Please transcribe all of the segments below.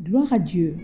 Gloire à Dieu,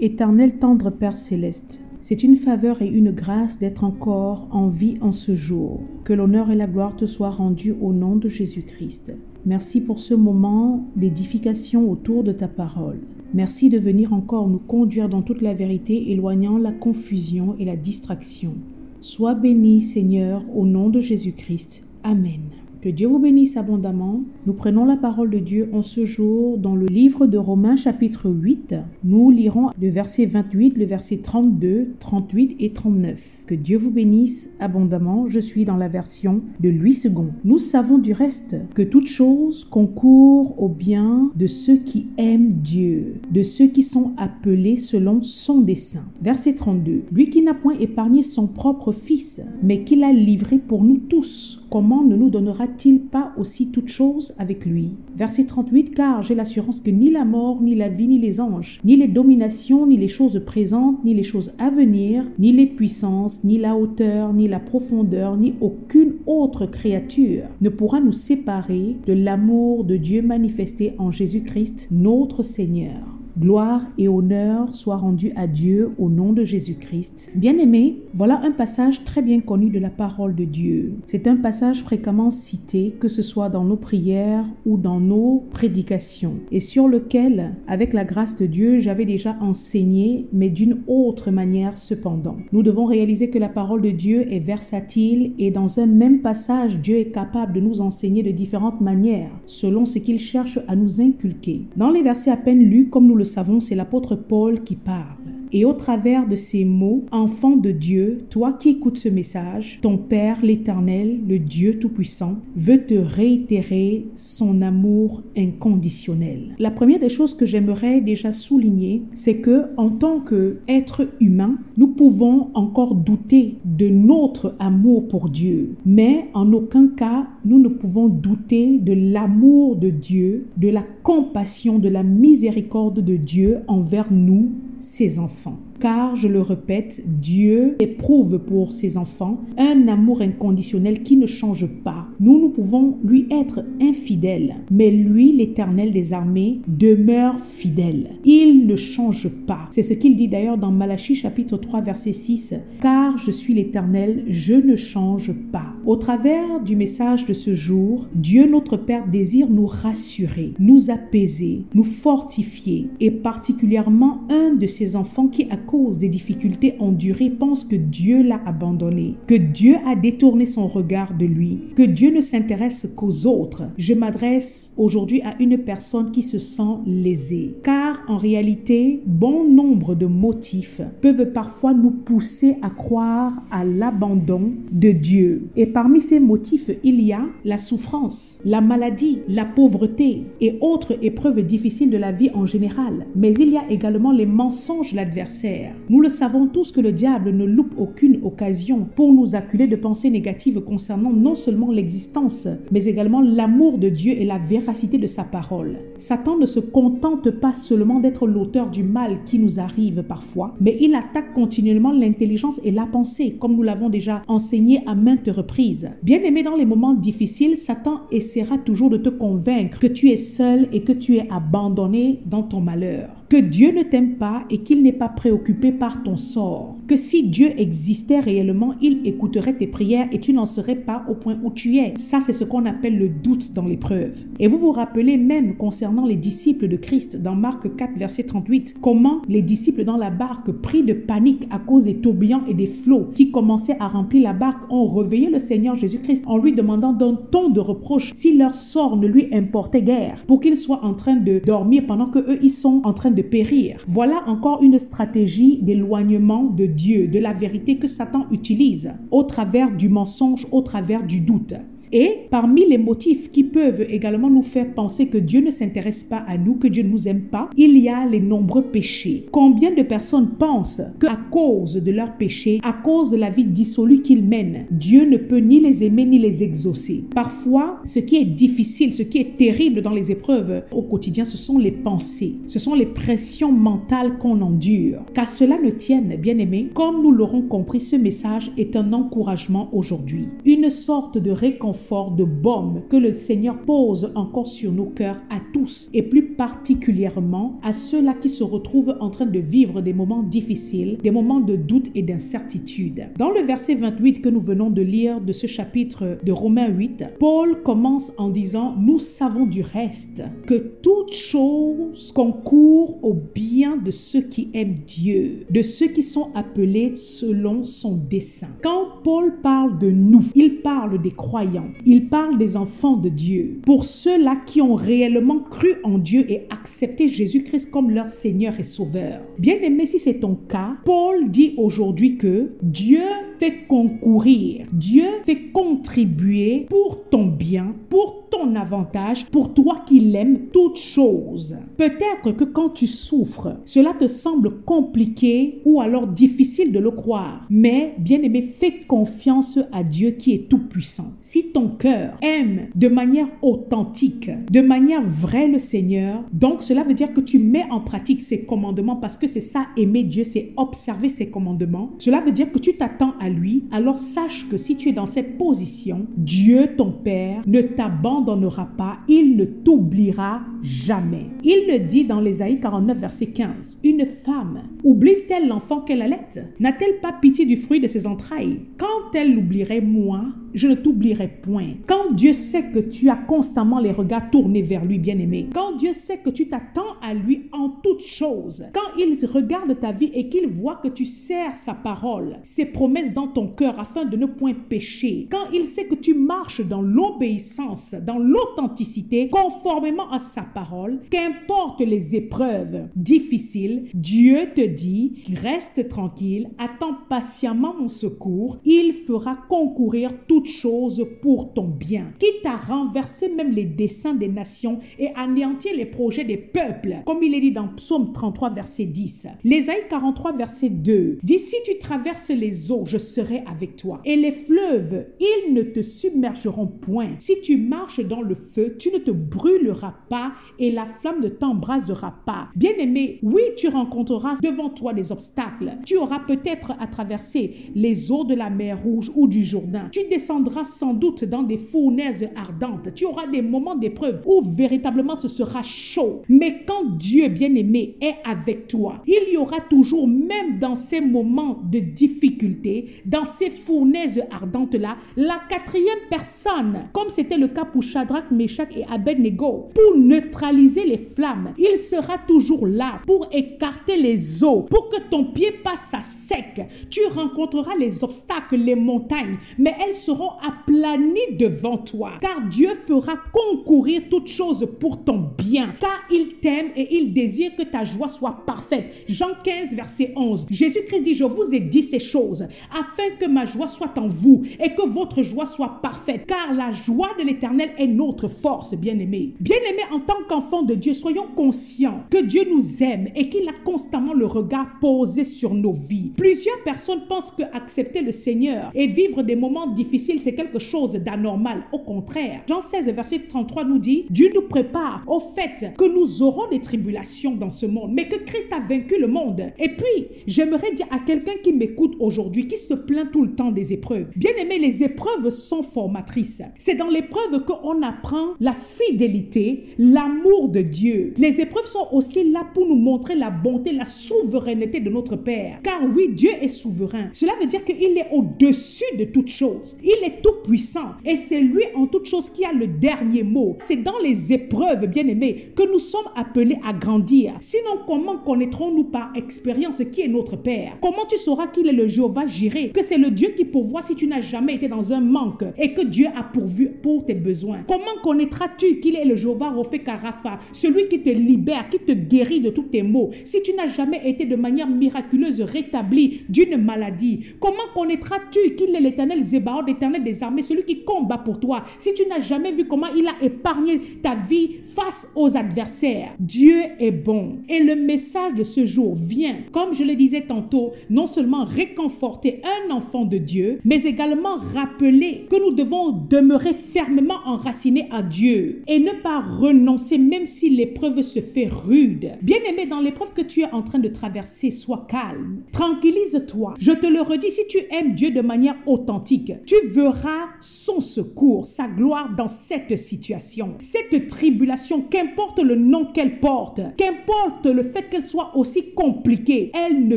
éternel tendre Père céleste. C'est une faveur et une grâce d'être encore en vie en ce jour. Que l'honneur et la gloire te soient rendus au nom de Jésus-Christ. Merci pour ce moment d'édification autour de ta parole. Merci de venir encore nous conduire dans toute la vérité, éloignant la confusion et la distraction. Sois béni, Seigneur, au nom de Jésus-Christ. Amen. Que Dieu vous bénisse abondamment. Nous prenons la parole de Dieu en ce jour dans le livre de Romains chapitre 8. Nous lirons le verset 28, le verset 32, 38 et 39. Que Dieu vous bénisse abondamment. Je suis dans la version de Louis II. Nous savons du reste que toute chose concourt au bien de ceux qui aiment Dieu, de ceux qui sont appelés selon son dessein. Verset 32. Lui qui n'a point épargné son propre fils, mais qui l'a livré pour nous tous, comment ne nous donnera-t-il pas aussi toutes choses avec lui? Verset 38, car j'ai l'assurance que ni la mort, ni la vie, ni les anges, ni les dominations, ni les choses présentes, ni les choses à venir, ni les puissances, ni la hauteur, ni la profondeur, ni aucune autre créature ne pourra nous séparer de l'amour de Dieu manifesté en Jésus-Christ, notre Seigneur. Gloire et honneur soient rendus à Dieu au nom de Jésus-Christ. Bien-aimés, voilà un passage très bien connu de la parole de Dieu. C'est un passage fréquemment cité, que ce soit dans nos prières ou dans nos prédications, et sur lequel, avec la grâce de Dieu, j'avais déjà enseigné, mais d'une autre manière cependant. Nous devons réaliser que la parole de Dieu est versatile et dans un même passage, Dieu est capable de nous enseigner de différentes manières, selon ce qu'il cherche à nous inculquer. Dans les versets à peine lus, comme nous le savons, c'est l'apôtre Paul qui parle. Et au travers de ces mots, enfant de Dieu, toi qui écoutes ce message, ton Père l'Éternel, le Dieu Tout-Puissant, veut te réitérer son amour inconditionnel. La première des choses que j'aimerais déjà souligner, c'est que en tant qu'être humain, nous pouvons encore douter de notre amour pour Dieu, mais en aucun cas, nous ne pouvons douter de l'amour de Dieu, de la compassion, de la miséricorde de Dieu envers nous, ses enfants. Car, je le répète, Dieu éprouve pour ses enfants un amour inconditionnel qui ne change pas. Nous pouvons lui être infidèles, mais lui, l'Éternel des armées, demeure fidèle. Il ne change pas. C'est ce qu'il dit d'ailleurs dans Malachie chapitre 3 verset 6. Car je suis l'Éternel, je ne change pas. Au travers du message de ce jour, Dieu notre Père désire nous rassurer, nous apaiser, nous fortifier, et particulièrement un de ses enfants qui a cause des difficultés endurées pense que Dieu l'a abandonné, que Dieu a détourné son regard de lui, que Dieu ne s'intéresse qu'aux autres. Je m'adresse aujourd'hui à une personne qui se sent lésée, car en réalité, bon nombre de motifs peuvent parfois nous pousser à croire à l'abandon de Dieu. Et parmi ces motifs, il y a la souffrance, la maladie, la pauvreté et autres épreuves difficiles de la vie en général. Mais il y a également les mensonges de l'adversaire. Nous le savons tous que le diable ne loupe aucune occasion pour nous acculer de pensées négatives concernant non seulement l'existence, mais également l'amour de Dieu et la véracité de sa parole. Satan ne se contente pas seulement d'être l'auteur du mal qui nous arrive parfois, mais il attaque continuellement l'intelligence et la pensée, comme nous l'avons déjà enseigné à maintes reprises. Bien-aimé, dans les moments difficiles, Satan essaiera toujours de te convaincre que tu es seul et que tu es abandonné dans ton malheur, que Dieu ne t'aime pas et qu'il n'est pas préoccupé par ton sort, que si Dieu existait réellement, il écouterait tes prières et tu n'en serais pas au point où tu es. Ça, c'est ce qu'on appelle le doute dans l'épreuve. Et vous vous rappelez même concernant les disciples de Christ dans Marc 4, verset 38, comment les disciples dans la barque, pris de panique à cause des tourbillons et des flots qui commençaient à remplir la barque, ont réveillé le Seigneur Jésus-Christ en lui demandant d'un ton de reproche si leur sort ne lui importait guère, pour qu'ils soient en train de dormir pendant que eux ils sont en train de périr. Voilà encore une stratégie d'éloignement de Dieu, de la vérité que Satan utilise au travers du mensonge, au travers du doute. Et parmi les motifs qui peuvent également nous faire penser que Dieu ne s'intéresse pas à nous, que Dieu ne nous aime pas, il y a les nombreux péchés. Combien de personnes pensent qu'à cause de leurs péchés, à cause de la vie dissolue qu'ils mènent, Dieu ne peut ni les aimer ni les exaucer? Parfois, ce qui est difficile, ce qui est terrible dans les épreuves au quotidien, ce sont les pensées, ce sont les pressions mentales qu'on endure. Qu'à cela ne tienne, bien-aimés, comme nous l'aurons compris, ce message est un encouragement aujourd'hui, une sorte de réconfort réconfort, de baume que le Seigneur pose encore sur nos cœurs à tous et plus particulièrement à ceux-là qui se retrouvent en train de vivre des moments difficiles, des moments de doute et d'incertitude. Dans le verset 28 que nous venons de lire de ce chapitre de Romains 8, Paul commence en disant « Nous savons du reste que toute chose concourt au bien de ceux qui aiment Dieu, de ceux qui sont appelés selon son dessein. » Quand Paul parle de nous, il parle des croyants, il parle des enfants de Dieu. Pour ceux-là qui ont réellement cru en Dieu et accepté Jésus-Christ comme leur Seigneur et Sauveur. Bien-aimé, si c'est ton cas, Paul dit aujourd'hui que Dieu fait concourir, Dieu fait contribuer pour ton bien, pour ton avantage, pour toi qui l'aimes, toutes choses. Peut-être que quand tu souffres, cela te semble compliqué ou alors difficile de le croire. Mais, bien-aimé, fais confiance à Dieu qui est tout-puissant. Si ton cœur aime de manière authentique, de manière vraie le Seigneur, donc cela veut dire que tu mets en pratique ses commandements parce que c'est ça, aimer Dieu, c'est observer ses commandements. Cela veut dire que tu t'attends à lui. Alors sache que si tu es dans cette position, Dieu, ton Père, ne t'abandonnera pas, il ne t'oubliera jamais. Il le dit dans l'Ésaïe 49, verset 15. Une femme oublie-t-elle l'enfant qu'elle allait? N'a-t-elle pas pitié du fruit de ses entrailles? Quand elle l'oublierait, moi, je ne t'oublierai point. Quand Dieu sait que tu as constamment les regards tournés vers lui, bien-aimé, quand Dieu sait que tu t'attends à lui en toutes choses, quand il regarde ta vie et qu'il voit que tu sers sa parole, ses promesses dans ton cœur afin de ne point pécher, quand il sait que tu marches dans l'obéissance, dans l'authenticité, conformément à sa parole, qu'importe les épreuves difficiles, Dieu te dit, reste tranquille, attends patiemment mon secours, il fera concourir toutes choses pour ton bien, quitte à renverser même les desseins des nations et anéantir les projets des peuples, comme il est dit dans Psaume 33, verset 10. L'Ésaïe 43, verset 2 dit, si tu traverses les eaux, je serai avec toi, et les fleuves, ils ne te submergeront point. Si tu marches dans le feu, tu ne te brûleras pas, et la flamme ne t'embrasera pas. Bien-aimé, oui, tu rencontreras devant toi des obstacles. Tu auras peut-être à traverser les eaux de la mer Rouge ou du Jourdain. Tu descendras sans doute dans des fournaises ardentes. Tu auras des moments d'épreuve où véritablement ce sera chaud. Mais quand Dieu, bien-aimé, est avec toi, il y aura toujours, même dans ces moments de difficulté, dans ces fournaises ardentes-là, la quatrième personne, comme c'était le cas pour Shadrach, Meshach et Abednego, pour neutraliser les flammes. Il sera toujours là pour écarter les eaux, pour que ton pied passe à sec. Tu rencontreras les obstacles, les montagnes, mais elles seront aplanies devant toi, car Dieu fera concourir toutes choses pour ton bien, car il t'aime et il désire que ta joie soit parfaite. Jean 15, verset 11. Jésus-Christ dit, je vous ai dit ces choses, afin que ma joie soit en vous et que votre joie soit parfaite, car la joie de l'Éternel est notre force, bien-aimés. Bien-aimés, en tant qu'enfants de Dieu, soyons conscients que Dieu nous aime et qu'il a constamment le regard posé sur nos vies. Plusieurs personnes pensent que accepter le Seigneur et vivre des moments difficiles, c'est quelque chose d'anormal. Au contraire, Jean 16, verset 33 nous dit, Dieu nous prépare au fait que nous aurons des tribulations dans ce monde, mais que Christ a vaincu le monde. Et puis, j'aimerais dire à quelqu'un qui m'écoute aujourd'hui, qui se plaint tout le temps des épreuves. Bien aimé, les épreuves sont formatrices. C'est dans l'épreuve qu'on apprend la fidélité, l'amour de Dieu. Les épreuves sont aussi là pour nous montrer la bonté, la souveraineté de notre Père. Car oui, Dieu est souverain. Cela veut dire qu'il est au-dessus de toutes choses. Il est tout puissant et c'est lui en toutes choses qui a le dernier mot. C'est dans les épreuves, bien aimés, que nous sommes appelés à grandir. Sinon, comment connaîtrons-nous par expérience qui est notre Père? Comment tu sauras qu'il est le Jéhovah Jireh, que c'est le Dieu qui pourvoit si tu n'as jamais été dans un manque et que Dieu a pourvu pour tes besoins? Comment connaîtras-tu qu'il est le Jéhovah Rophe Karafa, celui qui te libère, qui te guérit de tous tes maux, si tu n'as jamais été de manière miraculeuse rétabli d'une maladie? Comment connaîtras-tu qu'il est l'Éternel Zébaoth, l'Éternel des armées, celui qui combat pour toi, si tu n'as jamais vu comment il a épargné ta vie face aux adversaires? Dieu est bon. Et le message de ce jour vient, comme je le disais tantôt, non seulement réconforter un enfant de Dieu, mais également rappeler que nous devons demeurer fermement enracinés à Dieu et ne pas renoncer même si l'épreuve se fait rude. Bien-aimé, dans l'épreuve que tu es en train de traverser, sois calme, tranquillise-toi. Je te le redis, si tu aimes Dieu de manière authentique, tu verras son secours, sa gloire dans cette situation. Cette tribulation, qu'importe le nom qu'elle porte, qu'importe le fait qu'elle soit aussi compliquée, elle ne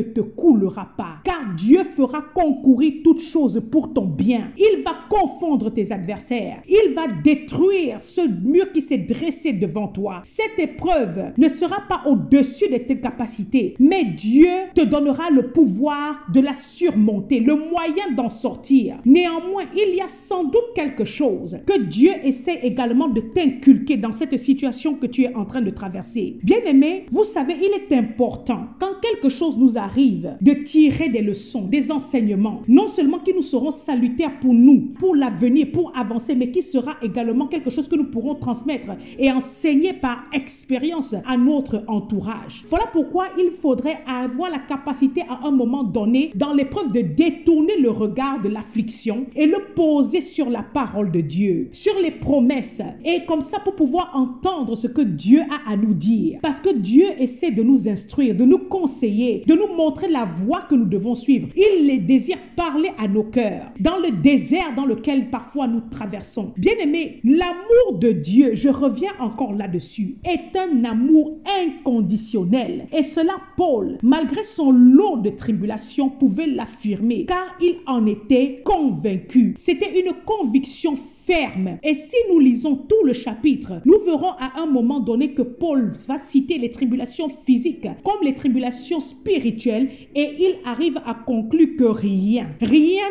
te coulera pas. Car Dieu fera concourir toutes choses pour ton bien. Il va confondre tes adversaires. Il va détruire ce mur qui s'est dressé devant toi. Cette épreuve ne sera pas au-dessus de tes capacités, mais Dieu te donnera le pouvoir de la surmonter, le moyen d'en sortir. Néanmoins, il y a sans doute quelque chose que Dieu essaie également de t'inculquer dans cette situation que tu es en train de traverser. Bien-aimé, vous savez, il est important, quand quelque chose nous arrive, de tirer des leçons, des enseignements, non seulement qui nous seront salutaires pour nous, pour l'avenir, pour avancer, mais qui sera également quelque chose que nous pourrons transmettre et enseigner par expérience à notre entourage. Voilà pourquoi il faudrait avoir la capacité à un moment donné, dans l'épreuve, de détourner le regard de l'affliction et le poser sur la parole de Dieu, sur les promesses, et comme ça pour pouvoir entendre ce que Dieu a à nous dire. Parce que Dieu essaie de nous instruire, de nous conseiller, de nous montrer la voie que nous devons suivre. Il désire parler à nos cœurs, dans le désert dans lequel parfois nous traversons. Bien-aimé, l'amour de Dieu, je reviens encore là-dessus, est un amour inconditionnel. Et cela, Paul, malgré son lot de tribulations, pouvait l'affirmer, car il en était convaincu. C'était une conviction ferme. Et si nous lisons tout le chapitre, nous verrons à un moment donné que Paul va citer les tribulations physiques comme les tribulations spirituelles, et il arrive à conclure que rien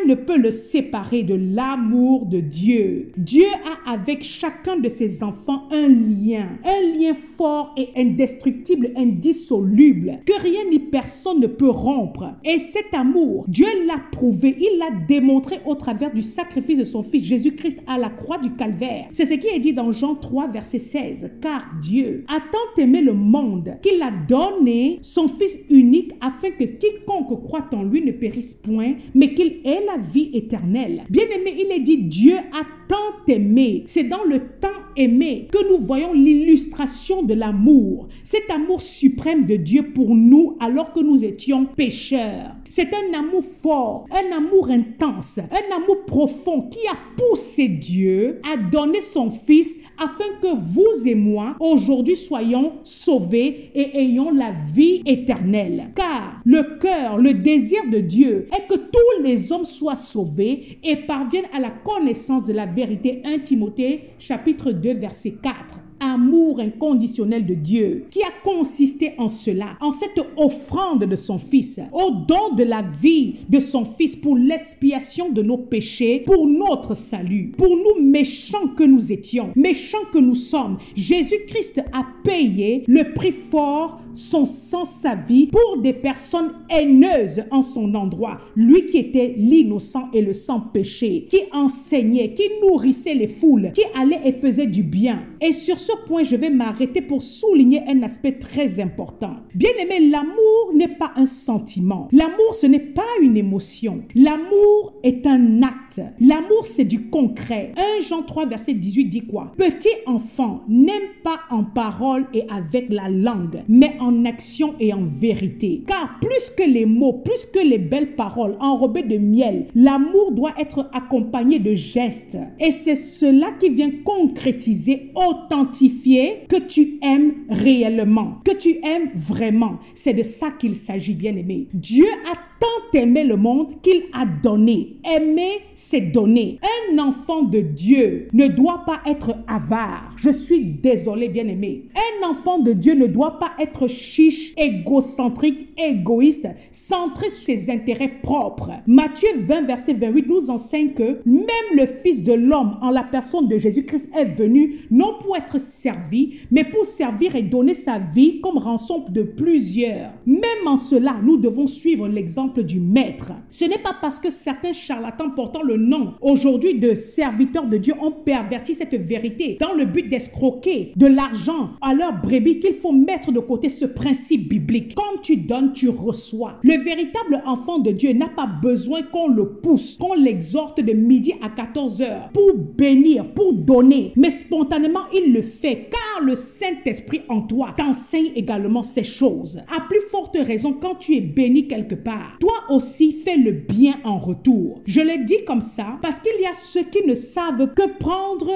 ne peut le séparer de l'amour de Dieu. Dieu a avec chacun de ses enfants un lien fort et indestructible, indissoluble, que rien ni personne ne peut rompre. Et cet amour, Dieu l'a prouvé, il l'a démontré au travers du sacrifice de son Fils Jésus-Christ à la croix du calvaire. C'est ce qui est dit dans Jean 3 verset 16. Car Dieu a tant aimé le monde qu'il a donné son Fils unique afin que quiconque croit en lui ne périsse point, mais qu'il ait la vie éternelle. Bien-aimé, il est dit Dieu a tant aimé. C'est dans le temps aimé que nous voyons l'illustration de l'amour. Cet amour suprême de Dieu pour nous alors que nous étions pécheurs. C'est un amour fort, un amour intense, un amour profond qui a poussé Dieu à donner son Fils afin que vous et moi, aujourd'hui, soyons sauvés et ayons la vie éternelle. Car le cœur, le désir de Dieu est que tous les hommes soient sauvés et parviennent à la connaissance de la vérité. 1 Timothée, chapitre 2, verset 4. Amour inconditionnel de Dieu qui a consisté en cela, en cette offrande de son Fils, au don de la vie de son Fils pour l'expiation de nos péchés, pour notre salut, pour nous méchants que nous étions, méchants que nous sommes. Jésus-Christ a payé le prix fort, son sang, sa vie, pour des personnes haineuses en son endroit. Lui qui était l'innocent et le sans péché, qui enseignait, qui nourrissait les foules, qui allait et faisait du bien. Et sur ce point, je vais m'arrêter pour souligner un aspect très important. Bien-aimé, l'amour n'est pas un sentiment. L'amour, ce n'est pas une émotion. L'amour est un acte. L'amour, c'est du concret. 1 Jean 3, verset 18 dit quoi? Petit enfant, n'aime pas en parole et avec la langue, mais en action et en vérité. Car plus que les mots, plus que les belles paroles enrobées de miel, l'amour doit être accompagné de gestes. Et c'est cela qui vient concrétiser, authentifier que tu aimes réellement, que tu aimes vraiment. C'est de ça qu'il s'agit, bien-aimé. Dieu a tant aimé le monde qu'il a donné. Aimer, c'est donner. Un enfant de Dieu ne doit pas être avare. Je suis désolé, bien-aimé. Un enfant de Dieu ne doit pas être chiche, égocentrique, égoïste, centré sur ses intérêts propres. Matthieu 20, verset 28 nous enseigne que même le Fils de l'homme, en la personne de Jésus-Christ, est venu non pour être servi, mais pour servir et donner sa vie comme rançon de plusieurs. Même en cela, nous devons suivre l'exemple du maître. Ce n'est pas parce que certains charlatans portant le nom aujourd'hui de serviteurs de Dieu ont perverti cette vérité dans le but d'escroquer de l'argent à leurs brebis qu'il faut mettre de côté ce principe biblique. Quand tu donnes, tu reçois. Le véritable enfant de Dieu n'a pas besoin qu'on le pousse, qu'on l'exhorte de midi à 14h pour bénir, pour donner. Mais spontanément, il le fait car le Saint-Esprit en toi t'enseigne également ces choses. À plus forte raison quand tu es béni quelque part. toi aussi fais le bien en retour. Je le dis comme ça parce qu'il y a ceux qui ne savent que prendre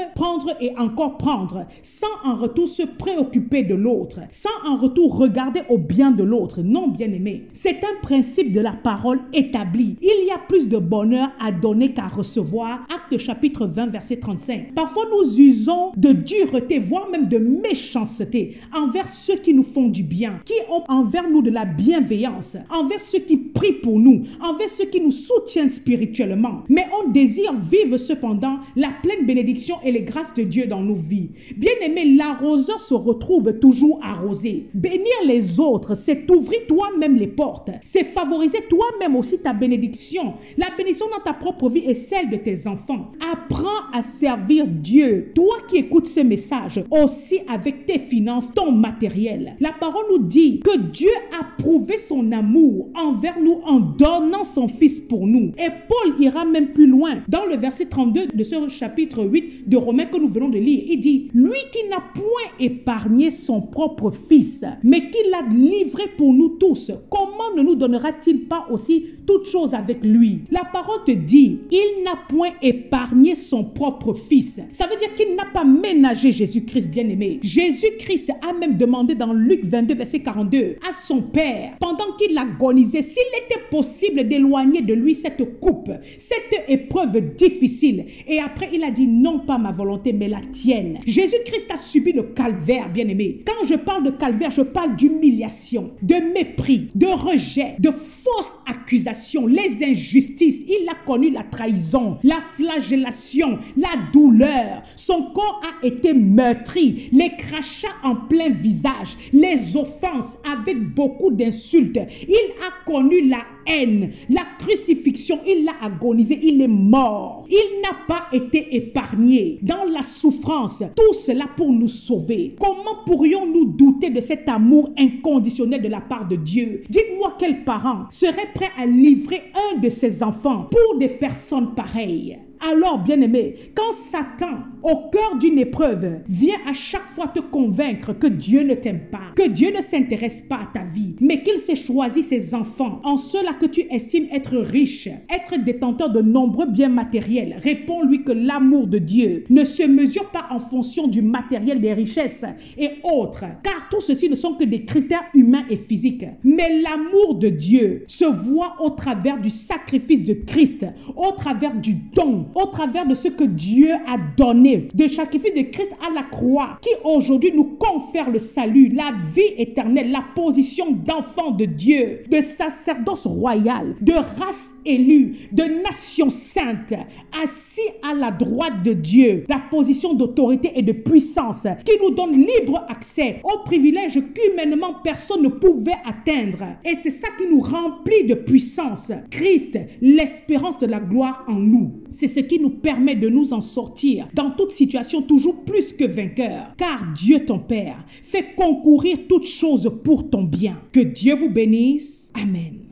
et encore prendre, sans en retour se préoccuper de l'autre, sans en retour regarder au bien de l'autre. Non, bien-aimé, c'est un principe de la parole établi. Il y a plus de bonheur à donner qu'à recevoir. Actes chapitre 20, verset 35. Parfois, nous usons de dureté, voire même de méchanceté envers ceux qui nous font du bien, qui ont envers nous de la bienveillance, envers ceux qui prient pour nous, envers ceux qui nous soutiennent spirituellement. Mais on désire vivre cependant la pleine bénédiction et les grâces de Dieu dans nos vies. Bien-aimé, l'arroseur se retrouve toujours arrosé. Bénir les autres, c'est ouvrir toi-même les portes. C'est favoriser toi-même aussi ta bénédiction. La bénédiction dans ta propre vie et celle de tes enfants. Apprends à servir Dieu. Toi qui écoutes ce message, aussi avec tes finances, ton matériel. La parole nous dit que Dieu a prouvé son amour envers nous en donnant son Fils pour nous. Et Paul ira même plus loin. Dans le verset 32 de ce chapitre 8 de Romains que nous venons de lire, il dit, lui qui n'a point épargné son propre Fils, mais qui l'a livré pour nous tous, comment ne nous donnera-t-il pas aussi toutes choses avec lui? La parole te dit, il n'a point épargné son propre Fils. Ça veut dire qu'il n'a pas ménagé Jésus-Christ, bien-aimé. Jésus-Christ a même demandé dans Luc 22, verset 42, à son Père, pendant qu'il agonisait, s'il était possible d'éloigner de lui cette coupe, cette épreuve difficile. Et après, il a dit, non pas ma volonté, mais la tienne. Jésus-Christ a subi le calvaire, bien-aimé. Quand je parle de calvaire, je parle d'humiliation, de mépris, de rejet, de fausses accusations, les injustices. Il a connu la trahison, la flagellation, la douleur. Son corps a été meurtri, les crachats en plein visage, les offenses avec beaucoup d'insultes. Il a connu la haine, la crucifixion, il l'a agonisé, il est mort. Il n'a pas été épargné dans la souffrance. Tout cela pour nous sauver. Comment pourrions-nous douter de cet amour inconditionnel de la part de Dieu? Dites-moi quel parent serait prêt à livrer un de ses enfants pour des personnes pareilles? Alors, bien-aimé, quand Satan, au cœur d'une épreuve, vient à chaque fois te convaincre que Dieu ne t'aime pas, que Dieu ne s'intéresse pas à ta vie, mais qu'il s'est choisi ses enfants, en cela que tu estimes être riche, être détenteur de nombreux biens matériels, réponds-lui que l'amour de Dieu ne se mesure pas en fonction du matériel, des richesses et autres, car tout ceci ne sont que des critères humains et physiques. Mais l'amour de Dieu se voit au travers du sacrifice de Christ, au travers du don, au travers de ce que Dieu a donné, de sacrifice de Christ à la croix, qui aujourd'hui nous confère le salut, la vie éternelle, la position d'enfant de Dieu, de sacerdoce royal, de race élue, de nation sainte, assis à la droite de Dieu, la position d'autorité et de puissance, qui nous donne libre accès aux privilèges qu'humainement personne ne pouvait atteindre. Et c'est ça qui nous remplit de puissance. Christ, l'espérance de la gloire en nous. C'est ce qui nous permet de nous en sortir dans toute situation toujours plus que vainqueurs. Car Dieu ton Père fait concourir toutes choses pour ton bien. Que Dieu vous bénisse. Amen.